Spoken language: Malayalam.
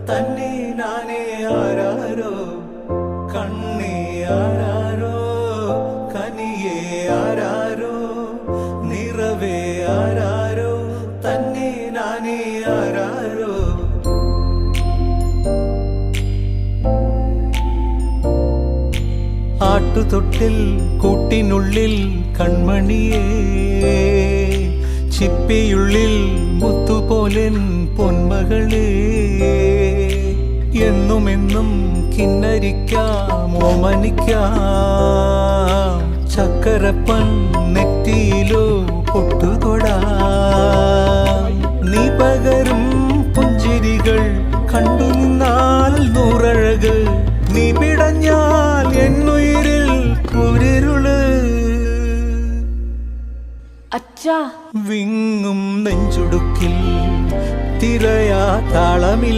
തന്നെ നാനേ ആരാരോ കണ്ണേ ആരാരോ കനിയേ ആരാരോ നിറവേ ആരാരോ തന്നെ നാനേ ആരാരോ. ആട്ടുതൊട്ടിൽ കൂട്ടിനുള്ളിൽ കൺമണിയേ ചിപ്പിയുള്ളിൽ മുത്തുപോലെൻ പൊന്മകളേ എന്നുമെന്നും കിന്നരിക്കാം ഓമനിക്കാം ചക്കരപ്പൻ നെറ്റിയിലോ പൊട്ടുതൊടാം. നീ പകരും പുഞ്ചിരികൾ കണ്ടു നിന്നാൽ നൂറഴക് നീ പിടഞ്ഞാൽ എന്നുയിരിൽ കുരിരുള്. അച്ഛാ വിങ്ങും നെഞ്ചുടുക്കിൽ തിരയാ താളമില്ല